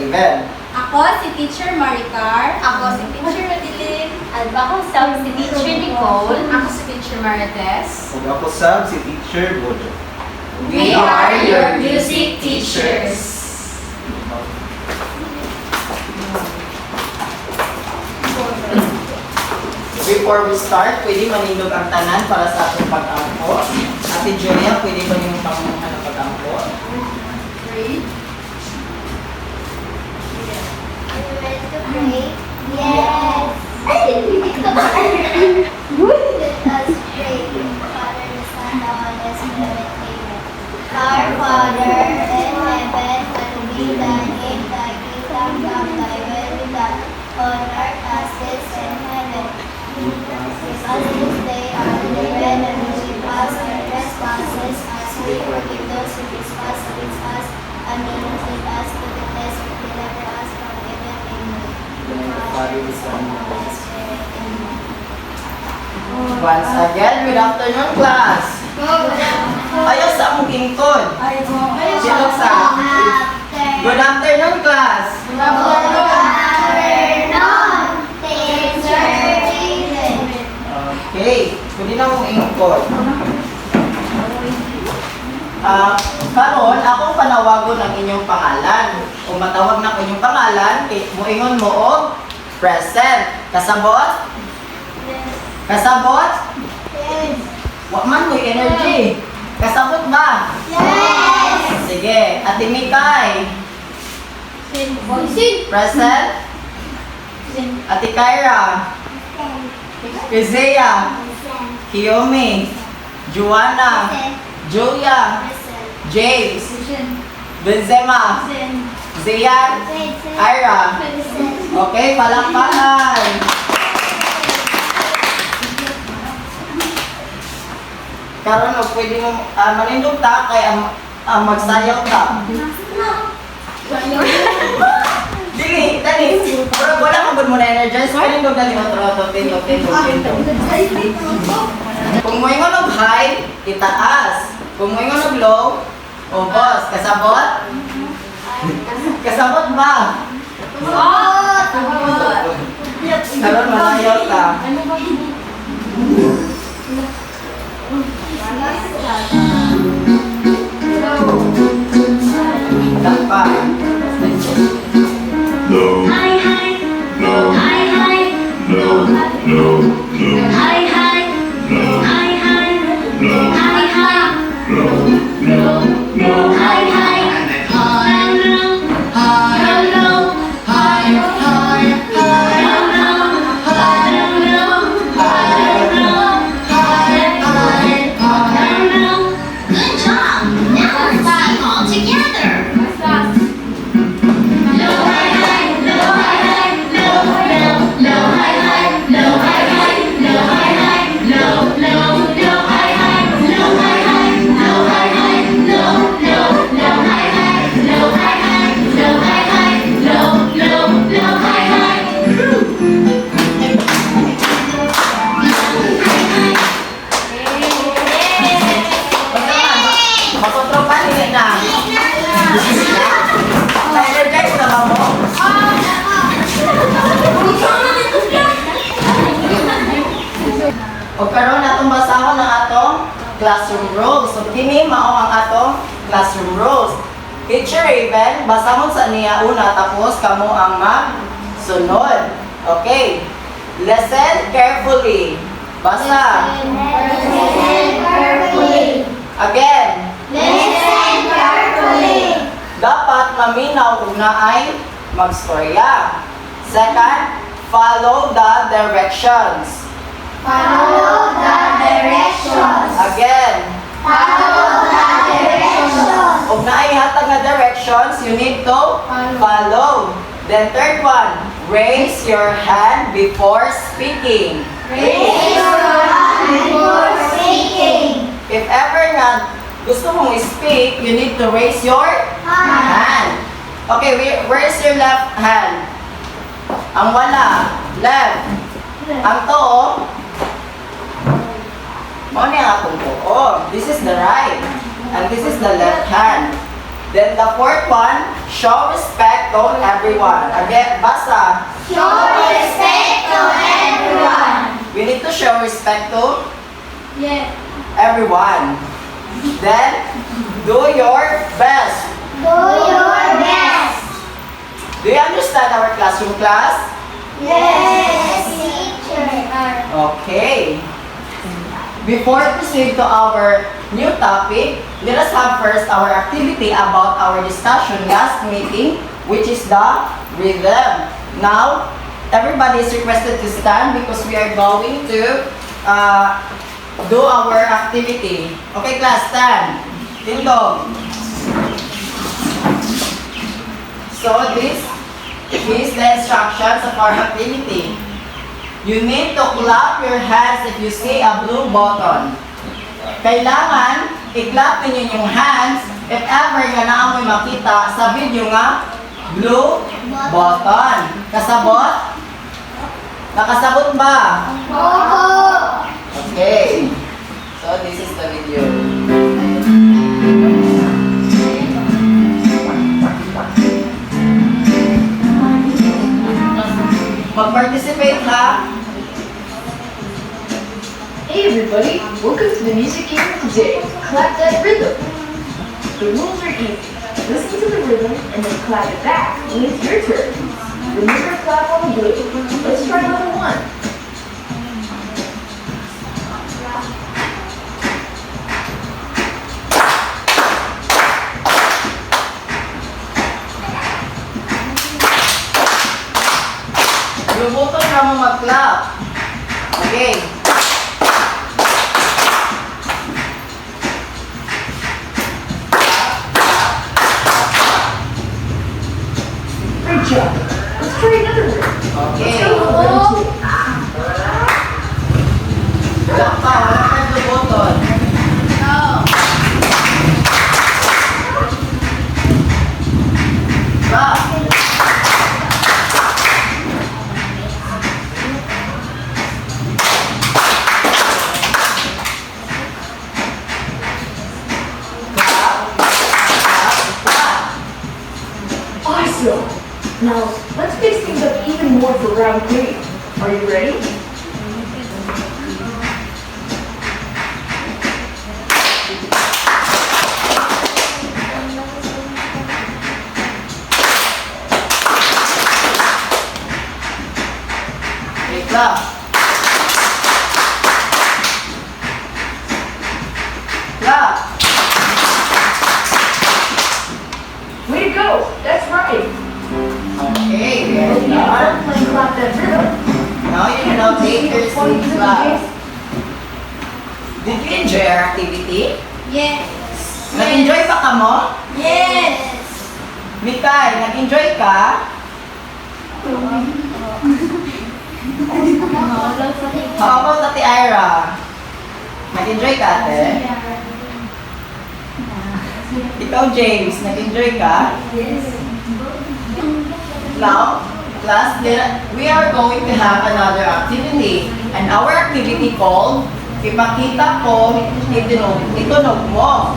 Raven. Ako si Teacher Maricar. Ako si Teacher Madeline. At ako sab si Teacher Nicole. Ako si Teacher Marites. Ug ako sab si Teacher Bojo. We are your music teachers. Before we start, pwede manindog ang tanan para sa atong pag-angko. Ate Julia, pwede ba yung pangunahan ng pag-angko? Three. Are you ready to pray? Yes. Let us pray. Father, the Son, the Holy Spirit. Amen. Our Father in heaven, hallowed be thy name. Thy kingdom come, thy will be done on earth as it is in heaven. Give us this day our daily bread, and forgive us our trespasses, as we forgive those who trespass against us, and lead us not into temptation, but deliver us from evil. Amen. Father, the Son, and the Holy Spirit. Amen. Once again, good afternoon, class. Ayaw sa among ingkod. Sino sa? Good afternoon, class. Good afternoon, Teacher Raven. Okay, pwede na mong ingkod. Karon, akong panawagon ang inyong pangalan. Kung matawag na ko inyong pangalan, muingon mo o present. Kasabot? Kasabot? Yes. Wa man mo'y energy. Kasabot ba? Yes. Sige, Ate Mikay. Present? Ate Kyra. Kezea. Kiyomi. Joanna. Julia. James. Benzema. Zian. Ira. Okay, palakpakan. Karon og pwede mo manindog ta kay magsayaw ta. Dili, dali. Pero wala ka gud mo na energize, manindog dali mo troto, tindog. Kung moingon og high, itaas. Kung moingon og low, ubos. Kasabot? Kasabot ba? Karon manayaw ta. Dapat. No, Hi, hi. no, Hi, hi. no, no, no, Hi, hi. no, Hi, hi. no, Hi, hi. no, no, no. Hi, hi. Hello. Hello. Good job. Now we're singing all together. Low, high, high. Low, high, high. Low, low, low, high, high. Low, high, high. Low, high, high. Low, low, low, high, high. Low, high, high. Low, high, high. Low, low, low, high, high. Low, high, high. Low, high, high. Low, low, low, high, high. Makotropan nila na. Na-energize na ba mo? O karon atong basahon ang atong classroom rules. So kini mao ang atong classroom rules. Teacher Raven, basahon sa niya una tapos kamo ang magsunod. Okay. Listen carefully. Basa. Listen carefully. Again. Listen carefully. Dapat maminaw ug naay magstorya. Second, follow the directions. Follow the directions. Again, Follow the directions. ug naay hatag nga directions, you need to follow. Then third one, raise your hand before speaking. Raise your hand before speaking. If ever nga gusto mong speak, you need to raise your hand. Okay, where's your left hand? Ang wala, left. Ang to, mo niya akong to. Oh, this is the right. And this is the left hand. Then the fourth one, show respect to everyone. Again, basa. Show respect to everyone. We need to show respect to Yes. everyone. Then, do your best. Do your best. Do you understand our classroom class? Yes, teacher. Okay. Before we proceed to our new topic, let us have first our activity about our discussion last meeting, which is the rhythm. Now, everybody is requested to stand because we are going to do our activity. Okay, class, stand. Tindog. So this is the instructions of our activity. You need to clap your hands if you see a blue button. Kailangan i-clap ninyo yung hands if ever nga naamoy makita sa video nga blue button. Kasabot? Nakasabot ba? Opo. Okay. So this is the video. Mag-participate ha. Hey everybody, welcome to the music game today. Clap that rhythm. The rules are easy. Listen to the rhythm and then clap it back when it's your turn. Remember to clap on the blue. Let's try level 1. Yung button na mo mag-clap. Okay. Great job. Let's try another rhythm. Okay. Let's go with level 2. Wala pa yung button. No. Clap. Awesome. Now, let's mix things up even more for round 3. Are you ready? Okay, clap. Clap. Way to go. That's right. Okay, very Hope you had good. fun playing clap that rhythm. Now you can now take your seat, class. Did you enjoy our activity? Yes. Nag-enjoy pa ka mo? Yes. Mikay, nag-enjoy ka? How about Ate Ira? Nag-enjoy ka, ate? Ikaw, James, nag-enjoy ka? Yes. Now, class, we are going to have another activity. And our activity called, ipakita ko, itunog mo.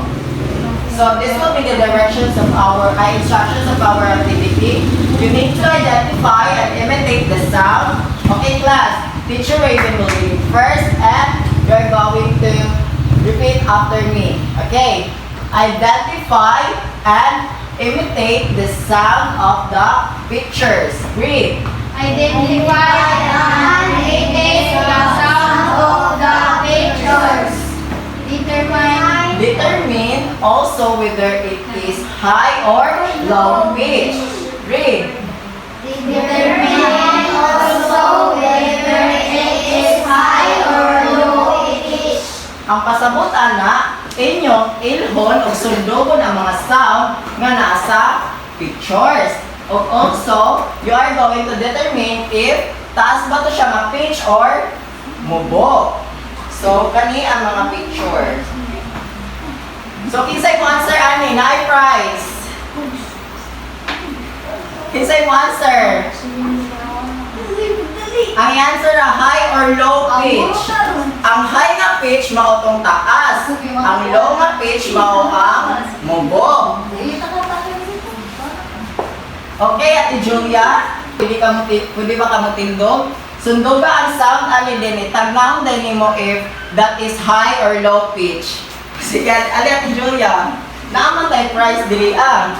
So this will be the directions of our, instructions of our activity. You need to identify and imitate the sound. Okay, class, Teacher Raven will read first and you're going to repeat after me. Okay, identify and imitate the sound of the pictures. Read. Identify and imitate the sound of the pictures. Determine also whether it is high or low pitch. Read. Determine also whether it is high or low pitch. Ang pasabot ana, inyong ilhon o sundugon ang mga sound nga nasa pictures. O also, you are going to determine if taas ba to siya ma-pitch or mubo. So, kani ang mga pictures. So, kinsay mo answer ani, na prize. Kinsay mo answer. Ang answer na high or low pitch. Ang high na pitch mao tong taas. Ang low na pitch mao ang mubo. Okay, Ate Julia, pwede ba ka matindog? Sundog ka ang sound ali din tagnaon din mo if that is high or low pitch. Sige, ali Ate Julia, naman tayo prize dili ah.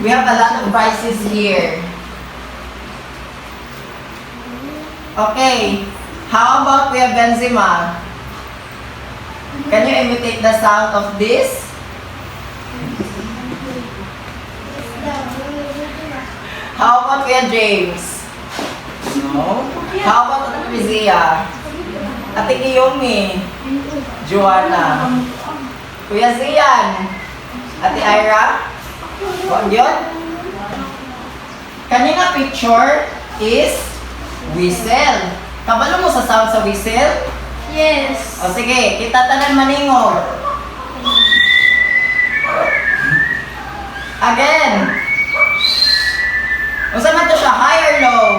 We have a lot of prizes here. Okay, how about we have Benzema? Can you imitate the sound of this? How about Kuya James? No. How about Ate Rizia? Ate Kiyomi? Joanna? Kuya Zian? Ate Ira? Huwag yun? Kanina picture is whistle. Kabalo mo sa sound sa whistle? Yes. O sige, kita tanan maningog. Again. Unsa man to siya, high or low?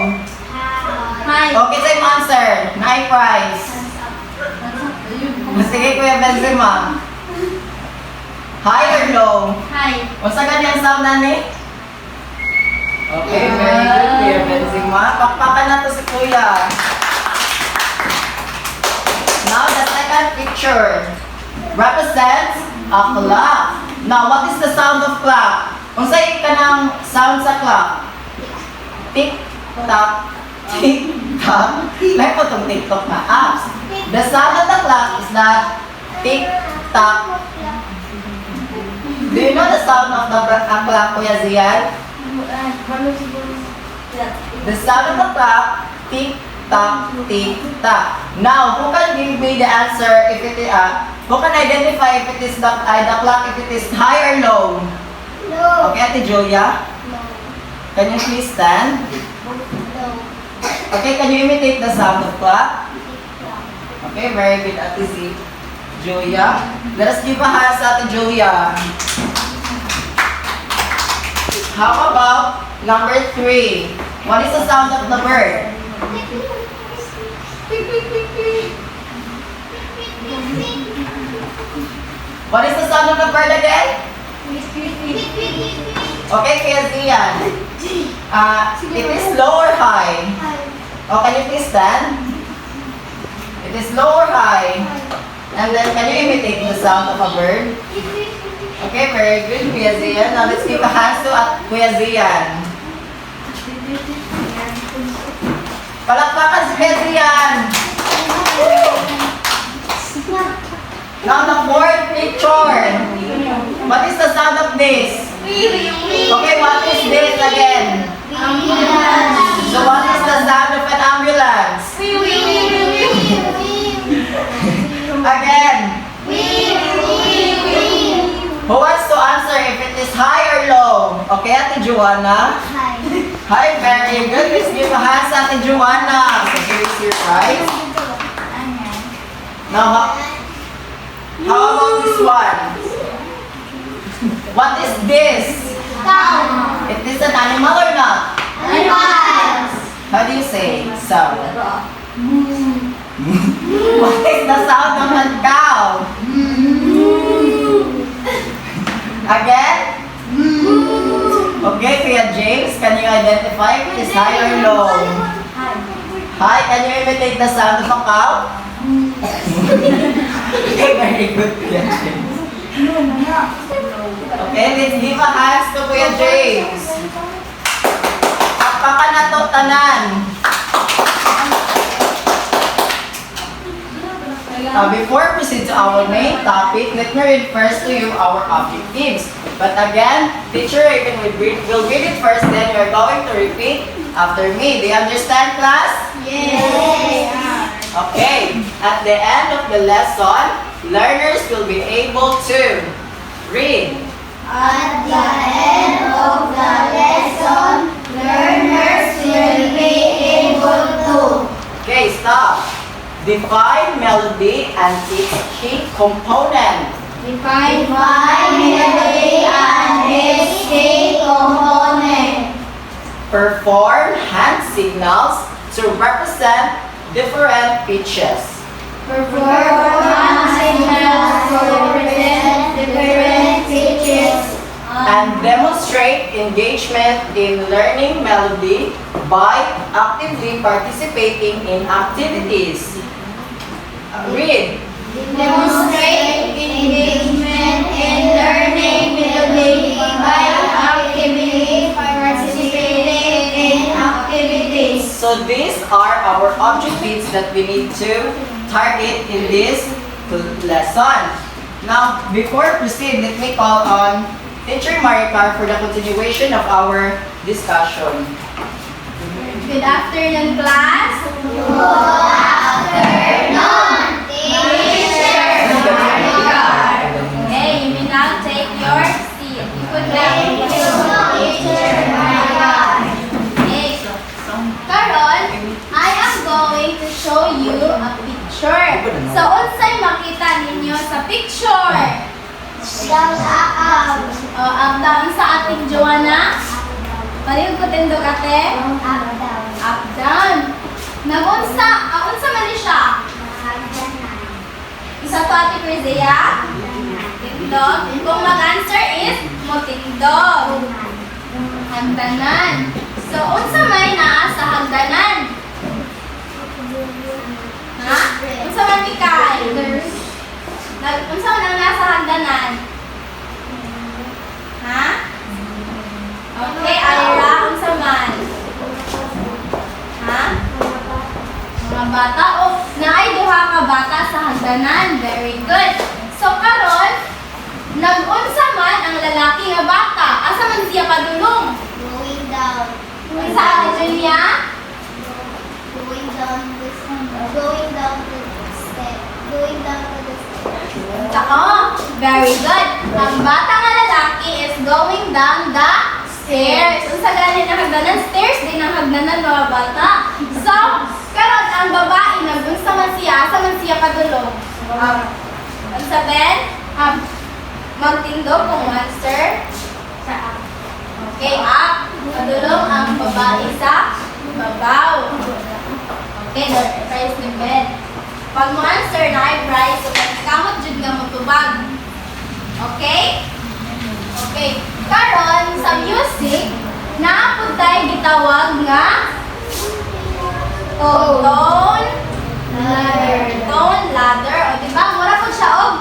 Hi. Okay, same answer. High price. Sige, Kuya Benzema. High or low? Hi. Unsa gani ang sound nani? Okay, very good, Kuya Benzema. Pakpakan na to si Kuya. Now, the second picture represents a clock. Now, what is the sound of clock? Unsay kanang sound sa clock? Tick tock, tick tock. Like po itong TikTok na apps. The sound of the clock is that tick tock. Do you know the sound of the clock, Kuya Zian? The sound of the clock, tick tock, tick tock. Now, who can give me the answer if it is who can identify if it is the clock if it is high or low? No. Okay, Ate Julia. Can you please stand? No. Okay, can you imitate the sound of clock? Okay, very good, Ate Z. Julia. Let us give a hand sa Ate Julia. How about number 3? What is the sound of the bird? What is the sound of the bird again? Okay, Kuya Zian. It is low or high? Oh, can you please stand? It is low or high? And then, can you imitate the sound of a bird? Okay, very good, Kuya Zian. Now, let's give a hand to Kuya Zian. Palakpakan si Kuya Zian. Now, the fourth picture. What is the sound of this? Okay, what is this again? So, what is the sound of an ambulance? Again. Who wants to answer if it is high or low? Okay, Ate Joanna. Hi, very good. Let's give a hand sa Ate Joanna. So, here is your prize. Now, how about this one? What is this? It is an animal or not? How do you say sound? What is the sound of a cow? Again? Okay, Kuya James, can you identify if it is high or low? Hi, can you imitate the sound of a cow? Okay, very good, Kuya James. Okay, let's give a hands to Kuya James. Pakpakan na to tanan. Before we proceed to our main topic, let me read first to you our objectives. But again, teacher Raven will read it first, then you're going to repeat after me. Do you understand, class? Yes. Okay. At the end of the lesson, learners will be able to read. At the end of the lesson, learners will be able to Okay, stop. Define melody and its key component. Define melody and its key component. Perform hand signals to represent different pitches. Perform signals to represent different pitches. and demonstrate engagement in learning melody by actively participating in activities. Read. Demonstrate engagement in learning melody by actively participating in activities. So these are our objectives that we need to target in this lesson. Now, before proceed, let me call on Teacher Maricar for the continuation of our discussion. Good afternoon, class. Okay, you may now take your seat. You could now Okay. Karon, I am going to show you a picture. So, unsay makita ninyo sa picture? Up down sa ating Joanna. Palihog ko tindog ate. Up down. Nagunsa, unsa man ni siya? Isa to ate Crizia. Tindog. Kung mag-answer is motindog. Hagdanan. So, unsa may naa sa hagdanan? Ha? Unsa man Mikay? Unsa man ang nasa hagdanan? Ha? Okay, Ira, unsa man? Ha? Mga bata. Oh, naay duha ka bata sa hagdanan. Very good. So, karon, nag-unsa man ang lalaki nga bata. Asa man siya padulong? Going down. Unsa ate Julia? Going down to the step. Going down to the step. Oo, very good. Ang bata nga lalaki is going down the stairs. Unsa gani na hagdanan? Stairs din ang hagdanan mga bata. So, karon ang babae nagunsa man siya, asa man siya padulong? Unsa ben? Magtindog kung answer. Okay, up. Padulong ang babae sa babaw. Okay, the price ni Ben. Pag mo answer na ay price, so kamot jud nga motubag. Okay? Okay. Karon sa music, naapod tayo gitawag nga tone ladder. Tone ladder. O diba? Mura po siya og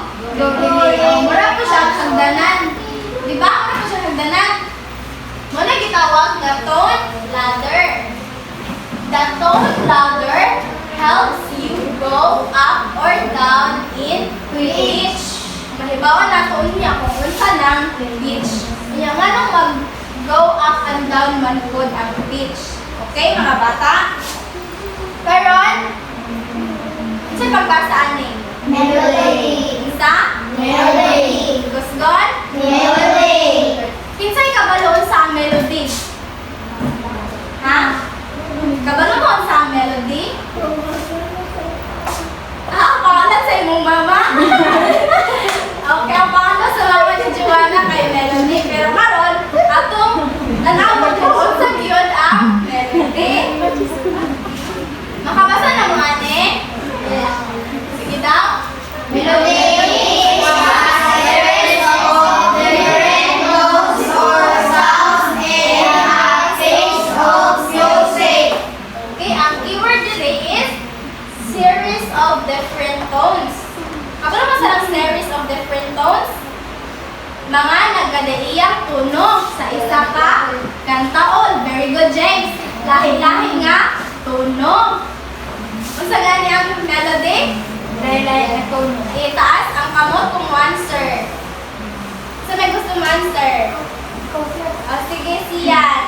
mura po siya ang hagdanan. Diba? Mura po siya ang hagdanan. Muna gitawag nga tone ladder. The tone ladder helps you go up or down in pitch. Mahibawa na ko niya kung unsa ng pitch. Kaya nga nang mag-go up and down man pod ang pitch. Okay, mga bata? Karon, sa pagbasa ani? Melody. Isa? Melody. Gusgon? Melody. Kinsay kabalo sa melody? Ha? Kabalo mo sa melody? Ang pangalan sa imong mama? Okay, ang pangalan sa mama ni Joanna kay Melody. Pero karon, atong nanawag ko sa yun ang Melody. Makabasa na mga ane? Sige daw. Melody. Okay, ang keyword today is series of different tones. Ako naman sa series of different tones, mga nagkadaiyang tunog sa isa ka kantaon. Very good, James. Lahi-lahi nga tunog. Kung sa gani ang melody, lahi-lahi nga tunog. Itaas ang kamot kung answer. So, may gusto answer? O, sige, siyan.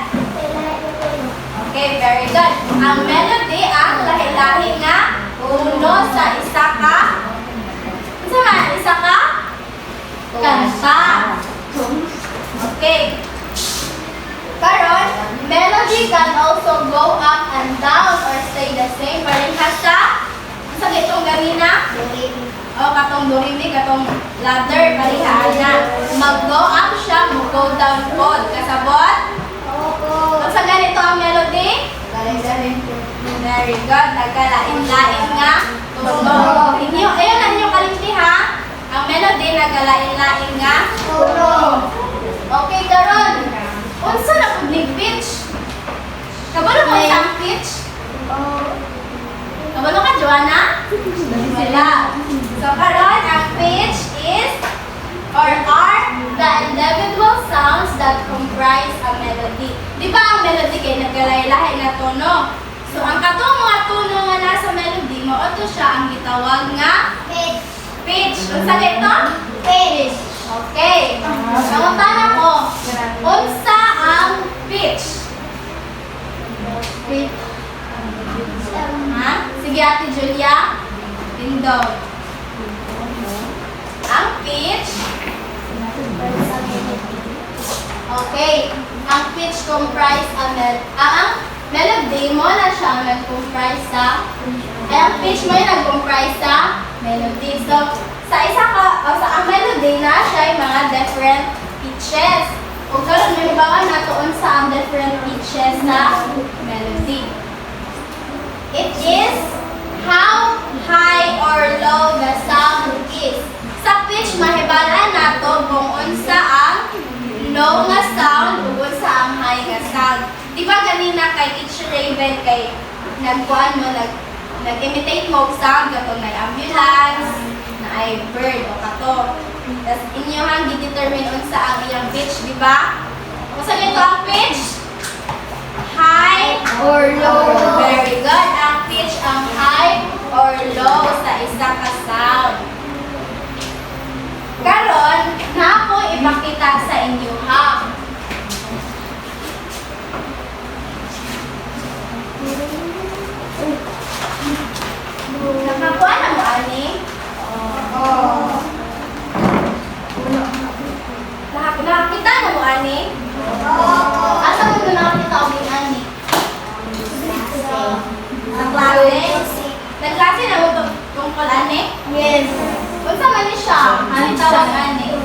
Okay, very good. Ang melody ang lahi-lahi nga uno sa isa ka. Ano man? Isa ka? Kanta. Okay. Karon, melody can also go up and down or stay the same. Parehas siya. Sa gitong ganina? O, katong durimi, katong ladder, parehas na. Mag-go up siya, mag-go down po. Kasabot? Kung sa ganito ang melody? Very good. Nagkalain-lain nga. Tunog. Ayun na inyong kalimti ha. Ang melody nagkalain-lain nga. Tunog. O Okay, karon. Unsa na pud ning pitch? Kabalo mo ang pitch? Kabalo ka, Joanna? Wala. So karon ang pitch is or are the individual sounds that comprise a melody. Di ba ang melody kay nagkalahi-lahi nga tono? So ang katong mga tono nga nasa melody mo ato siya ang gitawag nga pitch. Unsa dito? Pitch. Okay. Nangutan ako. Unsa ang pitch? Pitch. Ha? Sige, Ate Julia. Tindog. Ang pitch. Okay. Ang pitch comprise ang melody mo na siya ang nag-comprise sa ang pitch mo yung nag-comprise sa melody. So, sa ang melody na siya ay mga different pitches. Kung karon may hibawan natuon sa ang different pitches sa melody. It is how high or low the sound is. Sa pitch, mahibalaan nato kung unsa ang low nga sound ug unsa ang high nga sound. Di ba ganina kay Teacher Raven kay nagkuan mo nag-imitate mo og sound katong na ambulance, na ay bird o kato. Tas inyo hang gi-determine unsa ang iyang pitch, di ba? Unsa nito ang pitch? High or low? Very good. Ang pitch ang high or low sa isa ka sound. Karon, na ako ipakita sa inyo ha. Nakakuha na mo, ani? Nakakita na mo, ani? Asa mo ito nakakita o ani? Sa klase? Nagklase na mo tungkol, ani? Yes. Unsa man ni siya? Ano tawag, ani?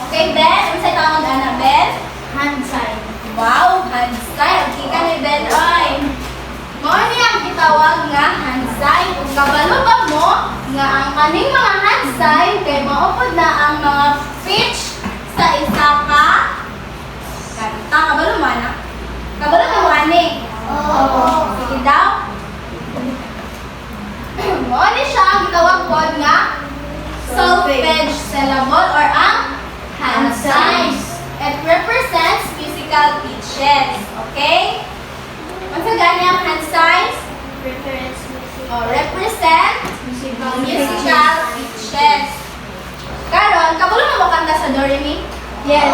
Okay, Ben? Unsa tawag, ana, Ben? Hand sign. Wow, hand sign. Okay ka ni Ben, oy. Mao ni ang gitawag nga hand sign. Kung kabalo ba mo nga ang kaning mga hand sign kay maupod na ang mga pitch sa isa ka kanta. Kabalo man na? Kabalo na mo, ani? Oo. Sige daw. Mao ni siya ang gitawag pod nga solfege syllable or ang hand signs. It represents musical pitches. Okay? Unsa gani ang hand signs? Represent musical pitches. Karon, kabalo na mo kanta sa Do Re Mi? Yes.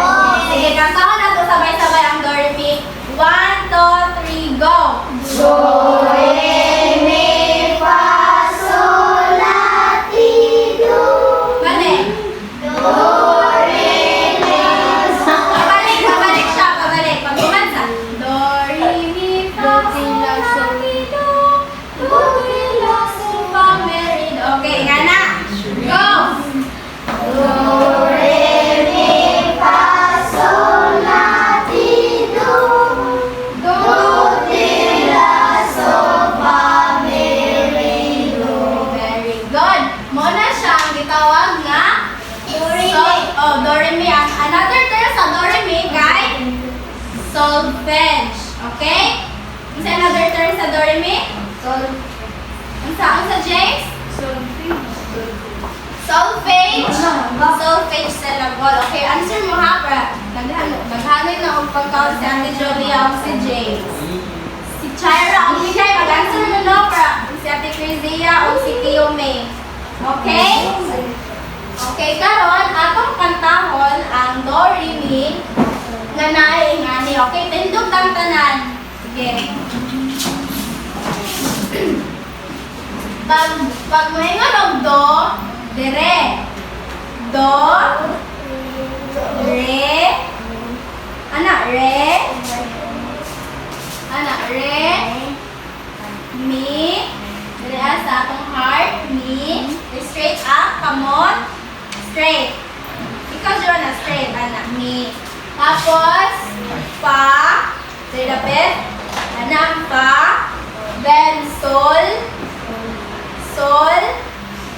Sige, kantahan nato sabay-sabay ang Do Re Mi. 1, 2, 3, go! Do, re, mi, fa, sol, la, ti, do. Mali. Do, re, mi, fa, Pabalik siya, pabalik. Pag kumansa. Do, re, mi, fa, sol, la, ti, do. Do, re, la, sol, fa, mi, re, do. Okay, nga na. Go! do, re, mi, fa, sol, la, ti, do. Do, ti, la, sol, fa, mi, re, do. Very good. Muna siya ang gitawag nga Do, re, so, mi. Do, Re, Mi. Another term sa Do, Re, Mi kay solfege. Okay? Unsa another term sa Do, Re, Mi? Unsa, James? Solfege. Solfege syllable. Okay, answer mo ha, para naghanay na og pagkaon si Ate Jolia o si James. Si Tyra, ang higay, mag-answer mo no, para si Ate Crizia o si Tio May. Okay? Okay, karon atong kantahon ang Do, Re, Mi nga naay ingani. Okay, tindog ang tanan. Sige. Pag moingon og do, dire. Do, re, re, mi, dire sa atong heart, mi, straight up, kamot, straight. Ikaw dyan na straight, mi. Tapos, fa, dire dapit, fa, then sol,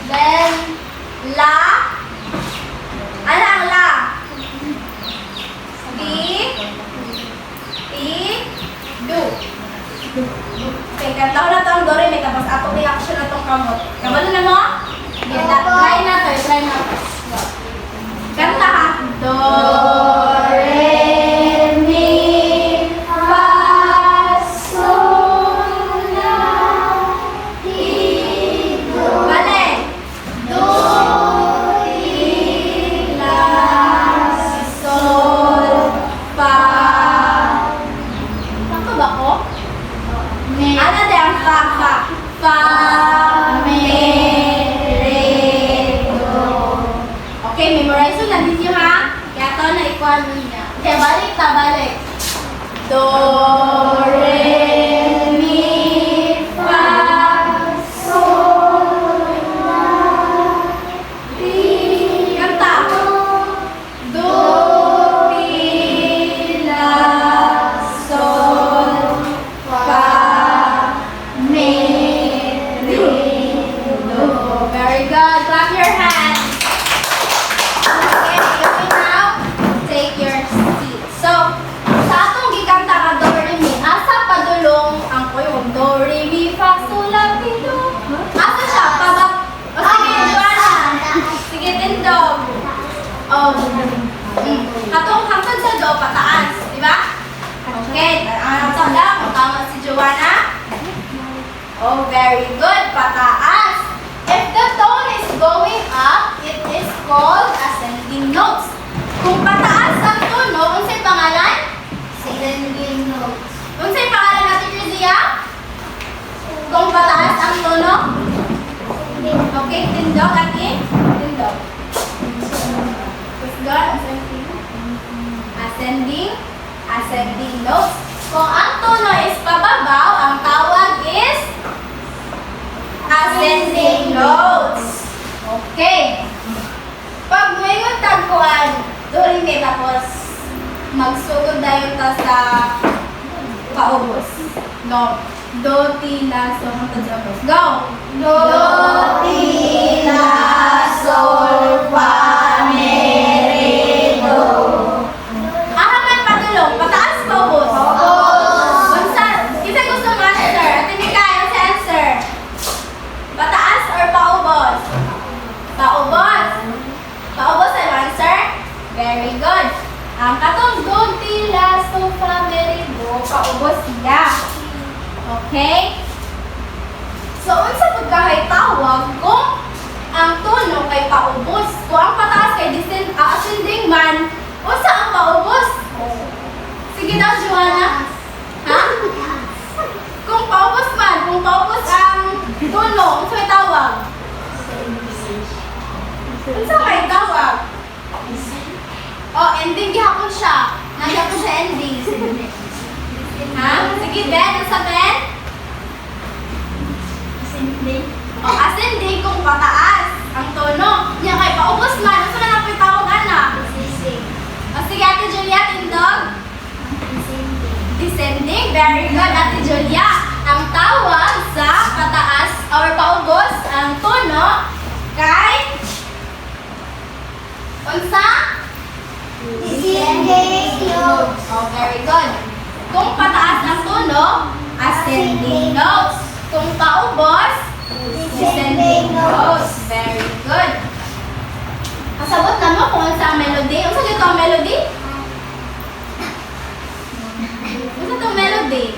then la, ang la. Sabi Okay, kantaw na to ang Dore May tapos ato reaction na tong kamot. Kabalo na mo? Okay, try na to, try na to. Go. Kanta ha. Do, re, mi, fa, sol, la, ti, do. Balik. Do, ri, la, sol, fa. Sakto ba ko? Ano din ang fa, fa? Fa, me, re, do. Okay, memorize mo na ninyo ha. Kaya ito na ikuha niya. Okay, balik ta, balik. Do, re, mi, fa, sol, la, ti. Kanta. Do, ri, la, sol, fa, me, re, do. Very good. Clap your hands. Okay, you may now take your seat. So, sa atong gikanta ka do, re, mi, asa padulong ang kuyong do, re, mi, fa, sol, la, ti, do. Asa siya? Pabak. O sige, Joanna. Sige, tindog. Oh. Katong hangtod sa do, pataas. Di ba? Okay, ang tanda, kung tama si Joanna. Oh, very good. Pataas. If the tone is going up, it is called ascending notes. Kung pataas ang tono, unsay pangalan? Ascending notes. Unsay pangalan natin, Rizia? Kung pataas ang tono? Okay, tindog at tindog. What's good? Ascending notes. Kung ang tono is pababaw, ang tawag is ascending notes. Okay. Pag mayroon tagpuan, during may tapos magsugod dayon ta sa paubos. No. Do, ti, la, sol, hangtod sa paubos. Go! Do, ti, la, sol, fa, me, re, do. Ahaman padulong, pataas paubos. Unsa, isa gusto ng answer. Ate Mikay, unsa answer? Pataas or paubos? Paubos. Paubos ang answer? Very good. Ang katong do, ti, la, sol, fa, me, re, do, paubos siya. Okay? So, unsa pud kahay tawag kung ang tono kay paubos? Kung ang pataas kay ascending man, unsa ang paubos? Sige daw, Joanna. Ha? Kung paubos ang tono, unsa may tawag? Unsa may tawag? Oh, ending gihapon siya. Nagyapon siya ending. Ha? Sige, Ben. Unsa, Ben? O, ascending kung pataas ang tono. Niya kay paubos man. Unsa man ang tawag, ana? O, sige, Ate Julia, tindog. Descending. Very good, Ate Julia. Ang tawag sa pataas or paubos ang tono kay unsa? Descending notes. Oh, very good. Kung pataas ang tono, ascending notes. Kung paubos, descending notes. Very good. Kasabot na mo kung ano sa melody. Ano sa dito ang melody? Ano sa itong melody?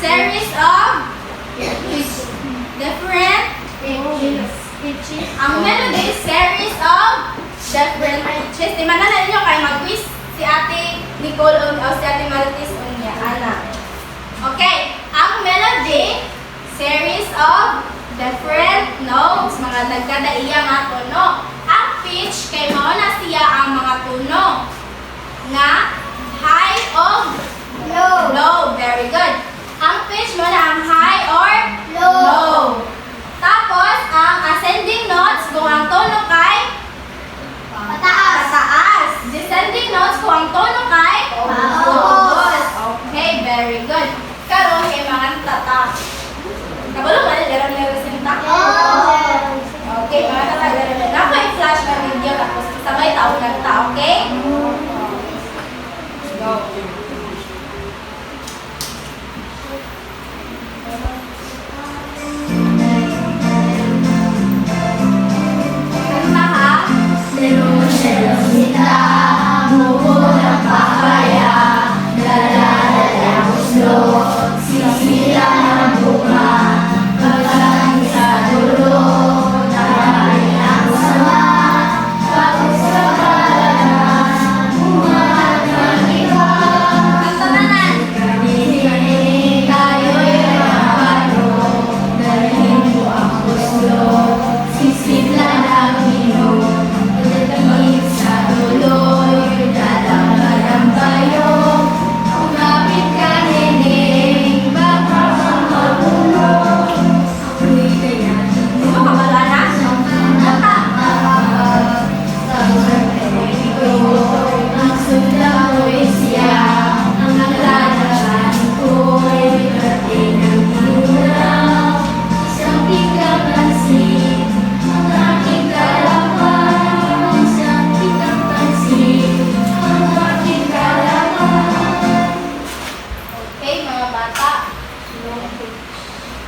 Series of different pitches. Ang melody is series of different pitches. Di man na ninyo kay mag-quiz si Ate Nicole o si Ate Marites o niya. Ana. Okay. Ang melody, series of different notes. Mga nagkadaiya nga tono. Ang pitch, kay mao na siya ang mga tono. Nga high o Low. low. Very good. Ang pitch mo na ang high or Low. low. Tapos, ang ascending notes kung ang tono kay Pataas. pataas. Descending notes kung ang tono kay Paubos. Okay, very good. Karon kay mga tata. Kabalo ba lero-lero sinta? Okay, mga tata lero-lero. Ako i-flash na video tapos sabay tao nagta, okay? Go.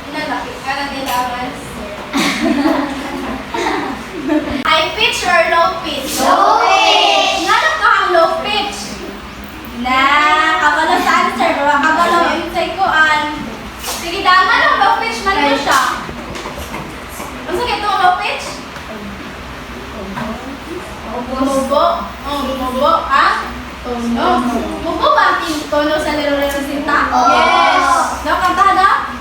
Inalaki ka na dilawan. High pitch or low pitch? Low pitch. Ngano ka ang low pitch? Na, kabalo sa answer. Baka kabalo yung saykuan. Sige, daman ang low pitch man mo siya. Ano sa ito ang low pitch? Mubo. Mubo. Ha? Tono. Mubo ba ang tono sa laro-laro sinta? Yes. No, kanta na?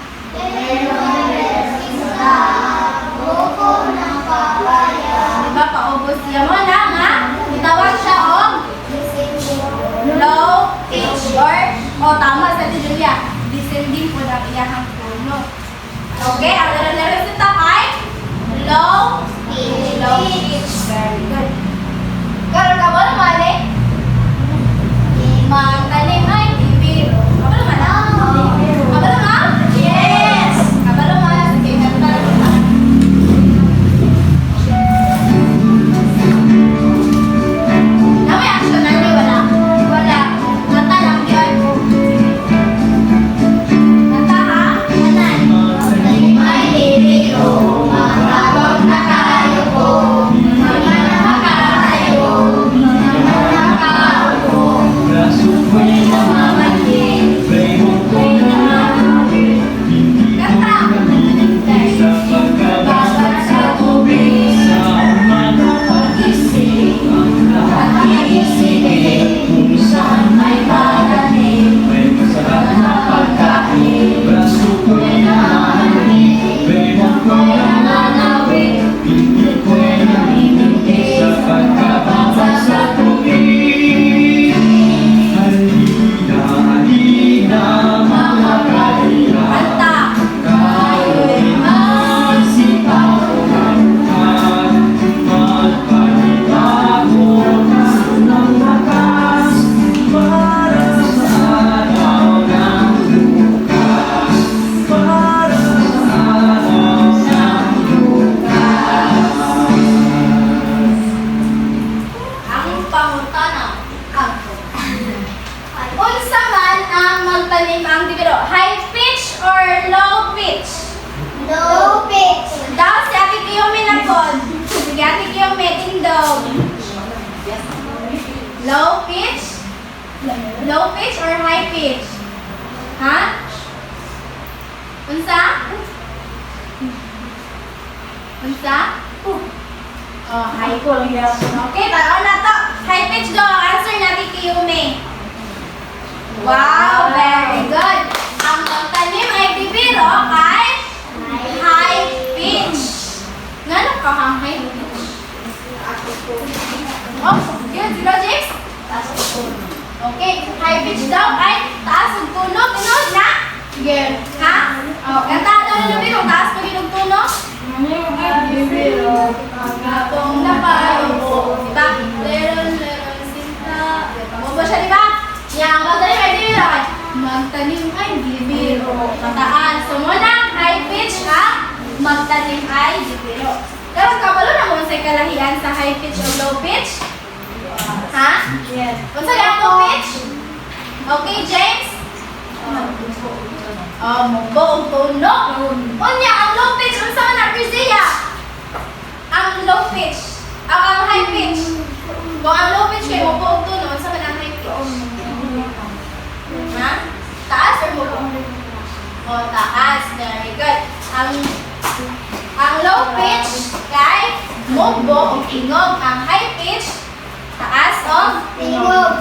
Buko ng papaya. Diba, paubos siya mo na, ha? Itawag siya, low pitch or, tama sa ti Julia, descending po ng iyahang tono. Okay, ang laro-laro sinta kay low pitch. Low pitch. Very good. Karoon ka ba naman eh? Magtanim ay bibiro. Kabalo ka na? Kabalo ka? Yes! Kabalo ka? Sige, kanta na kita. Na may action na hindi? Wala? Wala. Kanta lang yun. Kanta ha? Kanan. Magtanim ay bibiro, mahabang nakayuko. Mga nakatayo, mga nakaupo. Ako'y namamanhin, ako'y namamanhin. Kanta! Bawat sa tubig, pag-isip, pag-iisipin, kung saan may magaling. Masarap na pagkain, ako'y namamanhin, ako'y nananawin. Hindi ko'y namiminti, pagkabasa sa tubig. Halina, mga kalira, Kanta! kayo'y magsipawan. Magpanibago ng lakas para sa araw ng bukas. Para sa araw ng bukas. Ang pangutana. Unsa man ang magtanim ang bibiro? High pitch or low pitch? Low pitch. Daw si Ate Kiyomi na pod. Sige, Ate Kiyomi, tindog. Low pitch? Low pitch or high pitch? Ha? Unsa? Unsa? High pitch. Okay, tanaw na to. High pitch daw ang answer natin Kiyomi. Wow, very good. Ang magtanim ay bibiro kay high pitch. Ngano ka ang high pitch? Oh, yun, zero James? Okay, high pitch daw ay taas ang tunog. Tunog na? Sige. Ha? Kanta daw na bibiro, taas pag yung tunog? Bibiro, ang atong napayupo. Diba? Leron, sinta. Mo ba siya, diba? Yang magtanim ay bibiro. Magtanim ay bibiro. Mataan. So muna, high pitch ha? Magtanim ay bibiro. Pero kabalo na mo sa kalahian sa high pitch o low pitch? Ha? Yes. Kung sa low pitch? Okay, James? Mubo ang tono. Unya, ang low pitch. Ang sama na, Priscilla? Ang low pitch. Ang high pitch. Kung ang low pitch kayo, mubo ang tono. Ang sama na ang high pitch. Ha? Taas or mubo? Taas. Very good. Ang low pitch kay mubo o ingog. Ang high pitch, taas o Tingog.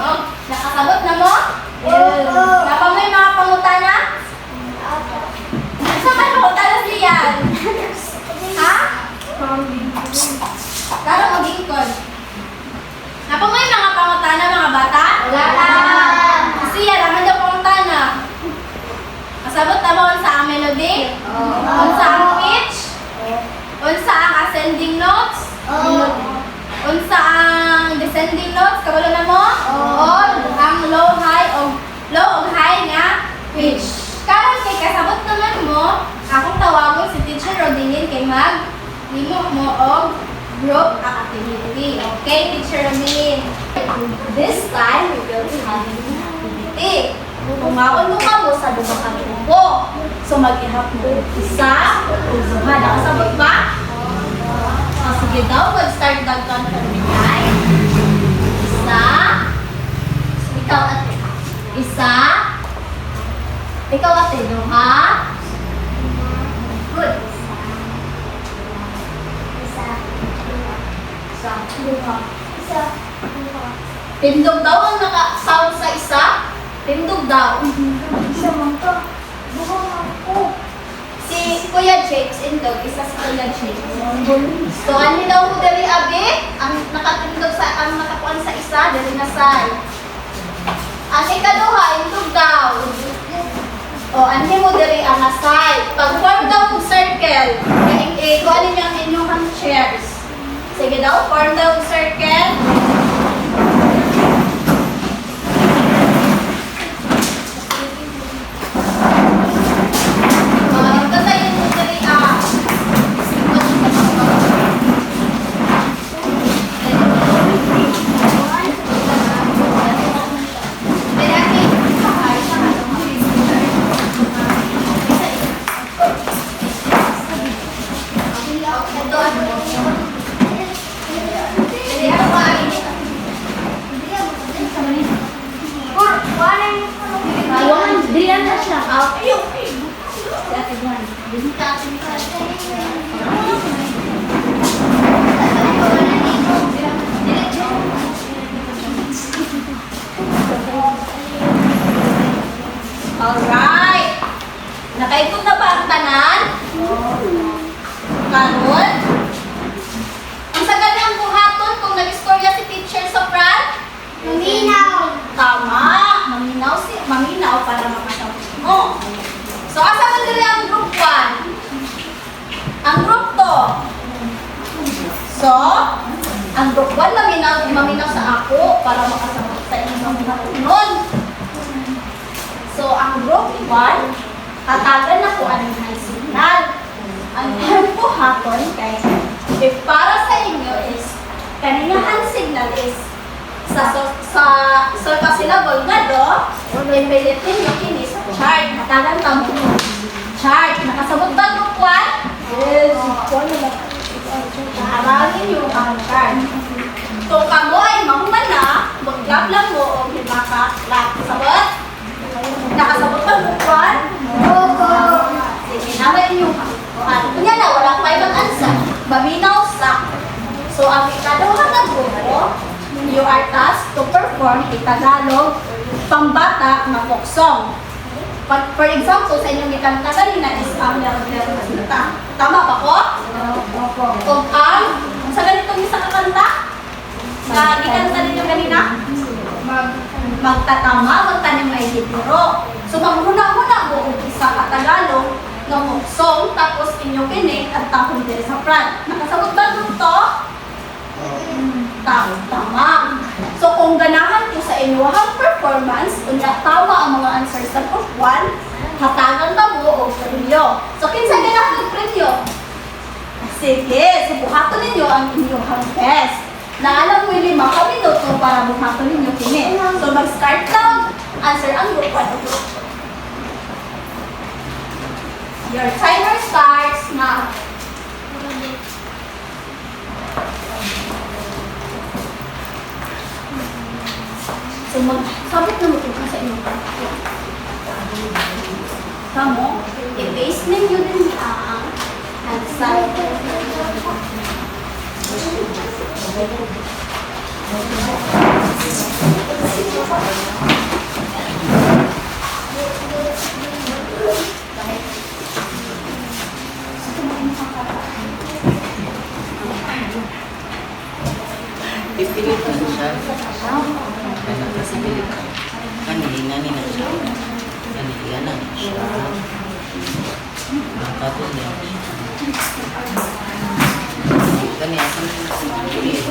Nakasabot na mo? Oo. Napamoy mga pangutana? Saan man pangutana siyan? Ha? Karo mag-ingkod. Napamoy mga pangutana mga bata? Wala lang. Siya, naman daw pangutana. Kasabot na mo sa ang melody? Unsa ang pitch? Unsa ang ascending notes? Unsa ang descending notes? Kabalo na mo? Ang low, high o high nga pitch. Karon kay kasabot naman mo, akong tawagon si Teacher Rodinin kay limo mo og group activity. Okay, Teacher Rodinin. This time, we will be having an activity. Kumaon mo ka mo sa dugang kami upo. So mag-ihap mo. Isa, usuhan. Nakasabot ba? Sige daw, mag-start dagkan ka rin. Isa. Ikaw ate. Isa. Ikaw ate, duha. Good. Isa. Isa. Duha. Isa. Dua. Tindog daw ang naka-sound sa isa. Tindog daw. Isa man ka. Dua man ko. Si Kuya James, indog. Isa si Kuya James. So, ano daw ko dali abi? Ang nakatindog sa, ang nakakuan sa isa, dali na say. Ang ikaduha, indog daw. O, ano mo dali ang asay. Pag-form daw kong circle, kuha ninyo ang inyong chairs. Sige daw, form daw kong circle. Diyan na siya. Ayun. Si Ate Juan. Alright. Nakaikot na ba ang tanan? Karon? Ang sagad ang buhaton kung nag-istorya si teacher sa front? Luminaw. Tama. Maminaw para makasabot mo. So, asa man dili ang group 1? Ang group 2. So, ang group 1 maminaw sa ako para makasabot sa inyong nakunon. So, ang group 1, tatagan na ko ang high signal. Ang tempo hapon kay if para sa inyo is kaningahan signal is sa syllable nga do, ipilitin nyo kini sa chart. Matagan ka mo. Chart. Nakasabot ba group 1? Yes. Naharangin nyo ang chart. Kung kamo ay mahuman na, mag-grab lang mo o makaka-lap. Sabot? Nakasabot ba group 1? Opo. Sige, naman nyo. Kunya na, wala kayo mag-answer. Maminaw sa. So, ang ikaduha na grupo, you are tasked to perform a Tagalog pambata na folk song. For example, sa inyong ikanta kanina is ang laro-laro na sinata. Tama ba ko? Opo. Kung ang, sa ganitong isa kakanta, sa ikanta ninyo kanina, magtatama, magtanim may libro. So, maghuna-huna mo kung isa ka Tagalog na folk song, tapos inyo kinig at tahon din sa front. Nakasabot ba to? Tama. So, kung ganahan ko sa inyong performance, unya tama ang mga answers sa group 1, hatagan ka mo o premyo. So, kinsa ganahan ng premyo? Sige, so buhaton ninyo ang inyong best. Naalam mo 5 minuto para buhaton ninyo kini. So, mag-start lang. Answer ang group 1. Your timer starts now. So, sabit na mo ka sa inyong pagkakas. Kamu, i-base ninyo din ang anxiety. Pipilit na siya. Ano kasi pilit ka? Kanina na siya. Kanina na siya. Nakatun niya. Kanina sa mga pilit.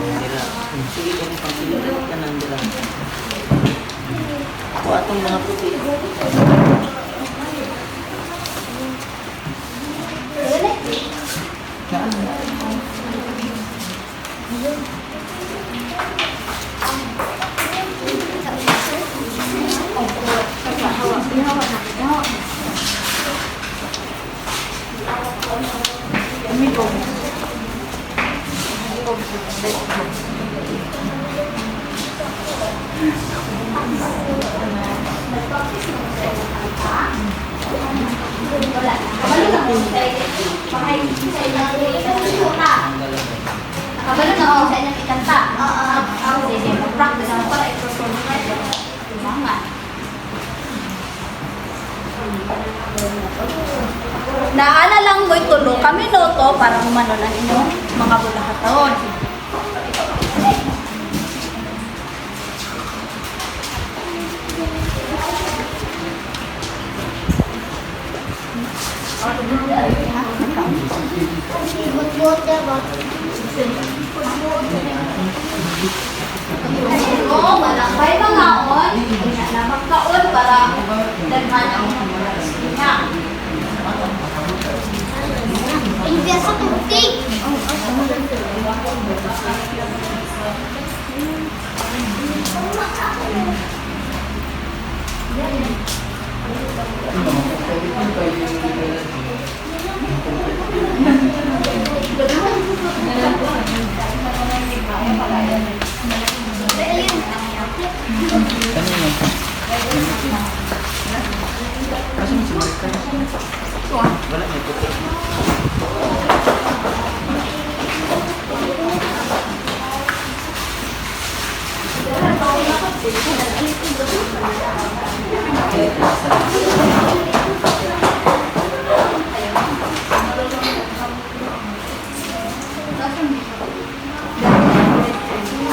Dila. Sige ka ni pagpilit ka nang dila. Ako atong mga puti. Wala. Kabalo na ako sa Kabalo na ako sa inyong ikanta. Ako sige, mag-practice ako para i-perform na ito. Tumangan. Naana lang mo itulo kami noto para umano na inyong mga bulahaton. Oo, malakbay mga on. Kaya na magkaon para daghan ang mga niya. India sa tubig.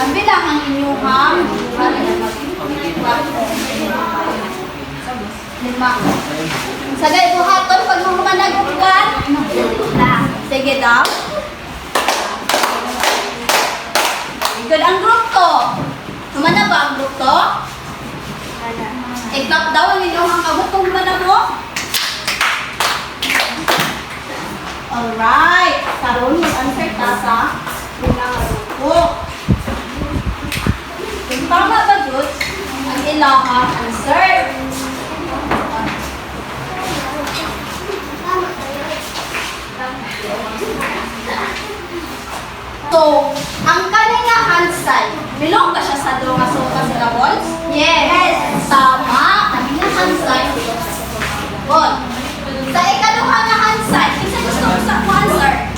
Ang bilang ang inyong lima. Sagay buhaton pag mga nagugwan. Sige daw. Good ang group to. Kumana ba ang group to? I-clap daw ang inyong ang kabot kung kumana mo. Alright. Karoon mag-answer ta sa unang grupo. Kung tama ba yun, ang ilang answer. So, ang kanina hand-sign, bilong ka siya sa doon nga suka sila balls? Yes! Tama! Kanina hand-sign, bilong ka sa doon. Sa ikaduha nga hand-sign, isa gusto ko sa answer.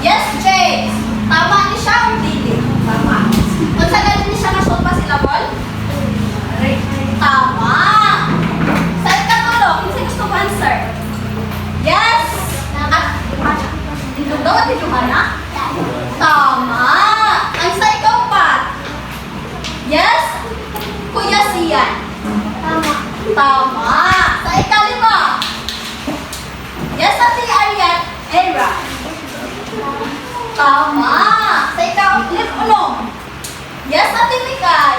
Yes, James! Tama ni siya o dili? Tama. Kung sa ganun ni siya nga suka sila ball? Tama! Sa ikatulo, isa gusto ko answer. Yes! Dito daw at dito ka na? Tama! Ang sa ikaw pa? Yes? Kuya Sian? Tama. Tama! Sa ikalima? Yes, Ate Arian? Era? Tama! Sa ikaw, Lipunong? Yes, Ate Mikay?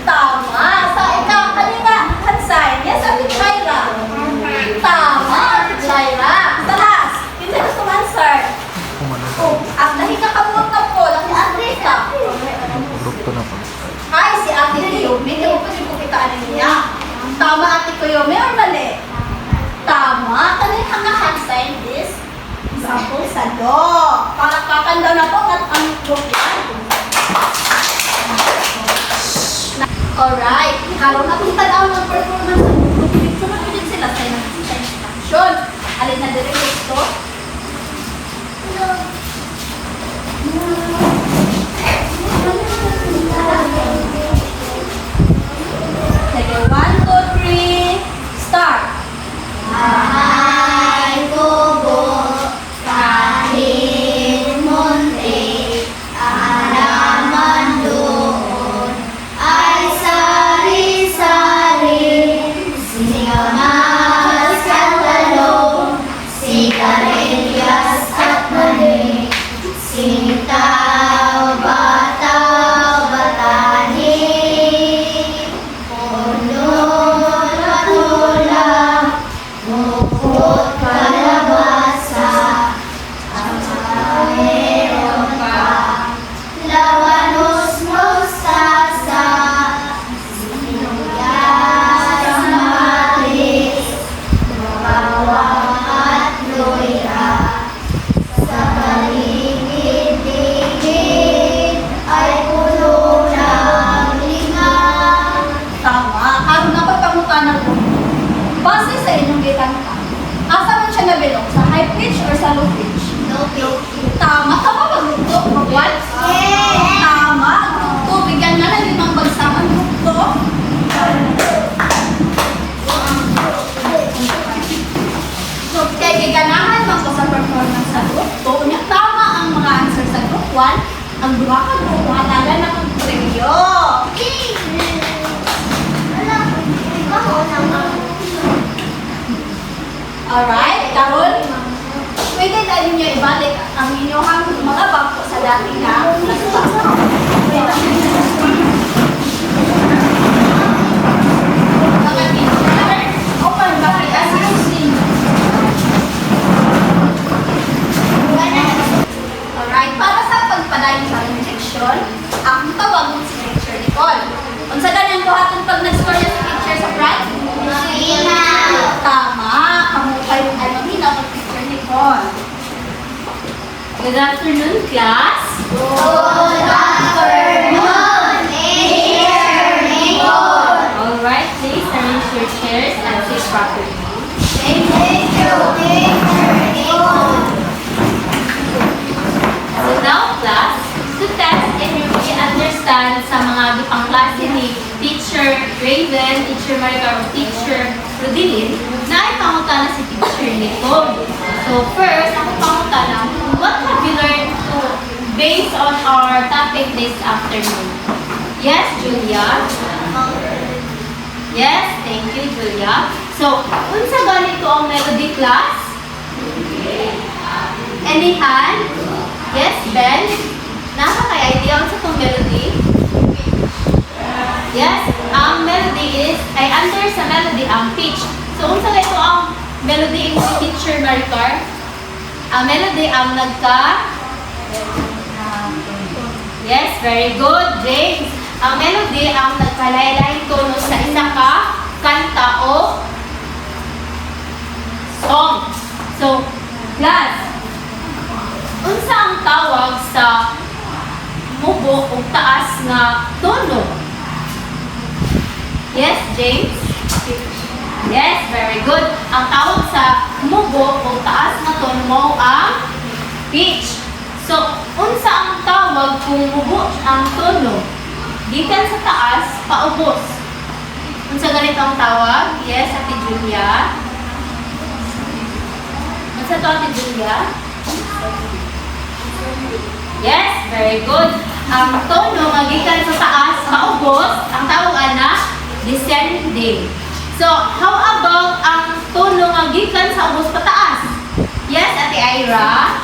Tama! Sa ikaw, kanina, Hansay? Yes, Ate Chaira? Tama, Ate Chaira! Sa last, hindi gusto answer. At dahil nakabuot na po, si Andrika. Hi, si Ate Kuyomi. Hindi mo pwede pukitaan niya. Tama, Ate Kuyomi, or mali? Tama. Kanina ka nga hand-sign this. Example sa do. Para kakanda na po at ang group yan. Alright. Karoon na kung tanaw ng performance ng group. Sunod ko din sila sa instruction. Alin na direct gusto? Sige, 1, 2, 3, start! Ay kubo, kahit munti, halaman doon ay sari-sari, inyong gitangka. Asa man siya nabilong? Sa high pitch or sa low pitch? Low pitch. Tama. Tama maglugto. Mag-what? Yes! Tama. Maglugto. Bigyan na lang limang bagsakan lugto. So, kay giganahan man ko sa performance sa lugto. Unya, tama ang mga answer sa group 1. Ang duha ka group, mahalaga na ang premyo. Wala. Ikaw naman. Alright, karon pwede tayo ninyo ibalik ang inyong mga bangko sa dati na mga teacher, open bakit assisting. Alright, para sa pagpadayon sa inyong section, ang tawag mo si Teacher Nicole. Unsa ganyan ko hatong pag nag-score na si Teacher sa front? Tama, kamukha yung hinaw ng Teacher Nicole. Good afternoon, class. Good afternoon, Teacher Nicole. Alright, please arrange your chairs and sit properly. Thank you, Teacher Nicole. So now, class, to test if you really understand sa mga gipang klase ni Teacher Raven, Teacher Maricar, o Teacher Rodilin, na ipangutana si Teacher Nicole. So first, ako pangutana, what have you learned to based on our topic this afternoon? Yes, Julia? Yes, thank you, Julia. So, unsa ganito ang melody, class? Any hand? Yes, Ben? Nakaka-idea ang sa itong melody? Yes, ang melody is, ay under sa melody ang pitch. So, unsa ito ang melody in si Teacher Maricar? Ang melody ang Yes, very good, James. Ang melody ang nagkalaylay tono sa isa ka kanta o song. So, class, unsa ang tawag sa mubo o taas nga tono? Yes, James? Yes, very good. Ang tawag sa mubo o taas nga tono mo ang pitch. So, unsa ang tawag kung mubo ang tono? Gikan sa taas, paubos. Unsa ganito ang tawag? Yes, Ate Julia. Unsa to, Ate Julia? Yes, very good. Ang tono nga gikan sa taas, paubos, ang tawag ana descending. So, how about ang tono nga gikan sa ubos pataas? Yes, Ate Ira.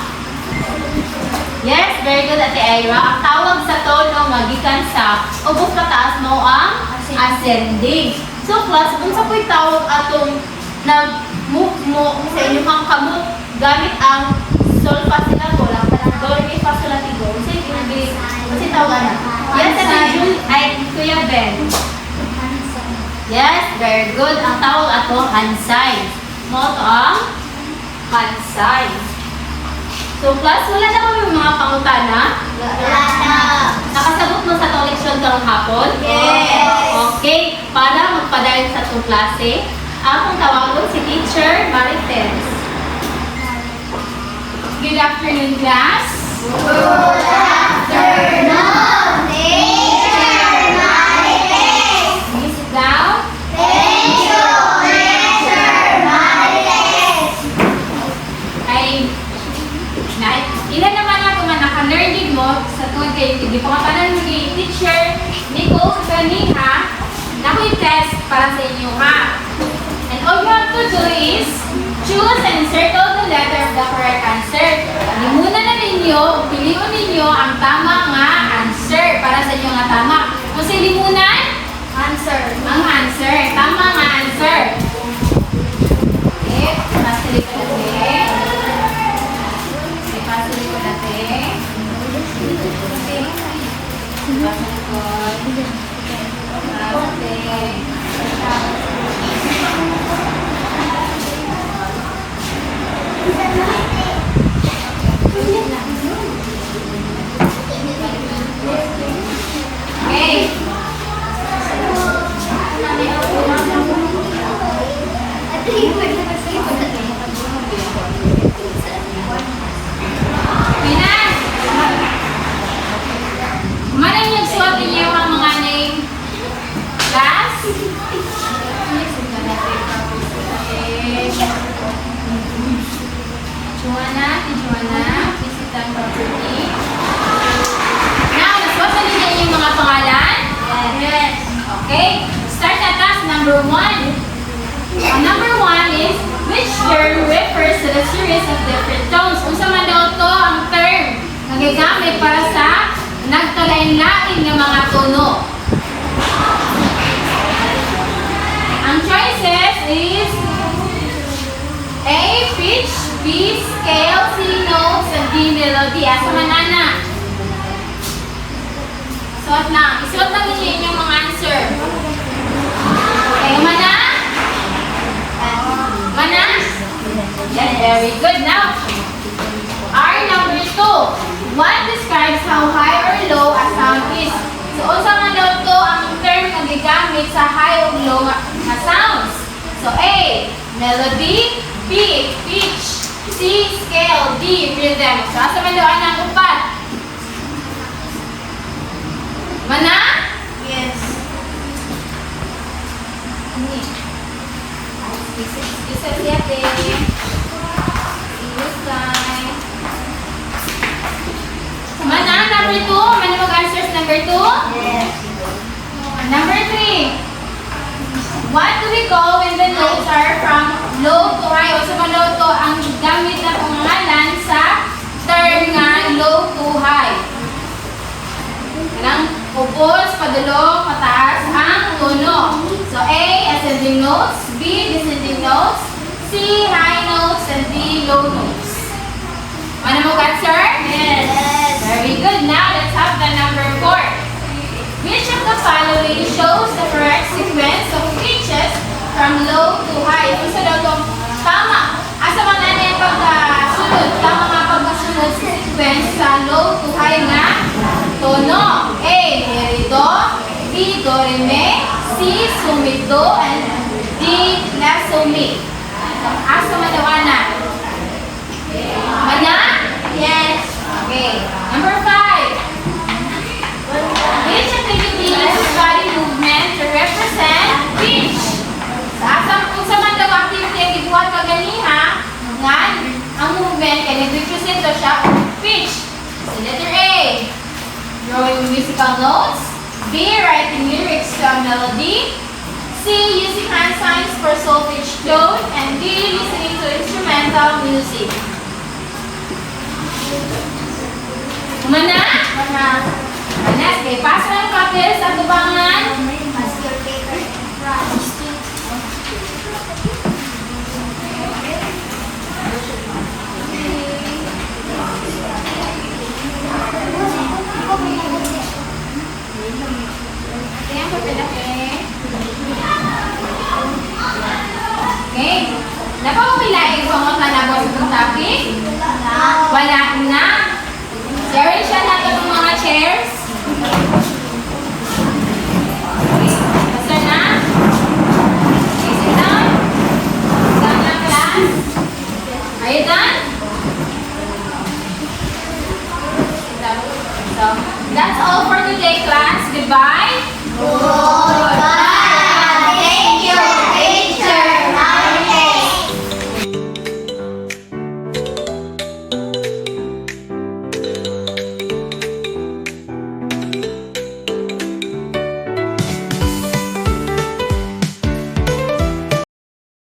Yes, very good, Ate Ira. Ang tawag sa tono nga gikan sa ubos pataas mo ang ascending. So, class, unsa po'y tawag atong nag-move mo sa inyong kamot gamit ang sol fa si la do lang kanang do re mi fa sol la ti do. Unsa ginagi? Unsa tawag na? Yes, Ate Jul ay Kuya Ben. Yes, very good. Ang tawag ato hand sign. Mo to ang hand sign. So, class, wala na kami mga pangutana? Wala na. Nakasagot mo sa itong leksyon karong hapon? Yes. Okay, para magpadayon sa itong klase, akong tawagon si Teacher Marites. Good afternoon, class. Good afternoon, Teacher Marites. Please sit down. Thank you, Teacher Marites. Ilan naman ako man naka-learning mo sa tuwag kayo. Hindi pa kapanan mo kay Teacher Nicole sa kaniha na ako'y test para sa inyo, ha? And all you have to do is choose and circle the letter of the correct answer. Limunan na ninyo, piliin ninyo ang tama nga answer para sa inyo nga tama. Kung sa limunan, answer. Ang answer. Tama nga answer. Okay, pasili ko natin. Pasili ko natin. Pasili ko. Okay. Manang yung suot ninyo ang mga name class? Joanna, visit ang property. Now, nasuot na ninyo yung mga pangalan? Yes. Okay, start na task number 1. Number 1 is, which term refers to the series of different tones? Unsa man daw to ang term na gigamit para sa nagtalain-lain ng mga tono? Ang choices is A, pitch, B, scale, C, notes, and D, melody. Asa man ana? Suot lang. Isuot lang ninyo inyong mga answer. Okay, mana? Mana? Yes, very good. Now, R number 2. What describes how high or low a sound is? So, unsa man daw to ang term na gigamit sa high o low na sounds? So, A, melody, B, pitch, C, scale, D, rhythm. So, asa man daw ang upat? Mana? Yes. Isa siya te. Ilusay. Mana, number 2? Mana mag-answers number 2? Yes. Number 3. What do we call when the notes are from low to high? O sa low to ang gamit na pangalan sa term nga low to high. Kanang upos, padulong, pataas ang tono. So A, ascending notes, B, descending notes, C, high notes, and D, low notes. Ano mo answer? Yes. Very good. Now let's have the number 4. Which of the following shows the correct sequence of pitches from low to high? Kung sa daw itong tama. Asa man na yung pagkasunod? Tama nga pagkasunod sa sequence sa low to high nga tono. A, re, do, B, do, re, mi, C, sumi, do, and D, la, sumi. Asa man daw na? Mana? Yes. Okay. Number 5. Which activity uses body movement to represent pitch? Kung sa man daw activity ang gibuhat ka ganiha, ngan, ang movement kay nag-represent daw siya pitch. So letter A, drawing musical notes. B, writing lyrics to a melody. C, using hand signs for solfege tone. And D, listening to instrumental music. Mana? Mana? Anas, kay pass na yung papel sa tubangan. Pass your paper. Ayan, papel okay. Napapapilain ko ang tanabos sa topic? Wala na. Share siya natin ng mga chairs.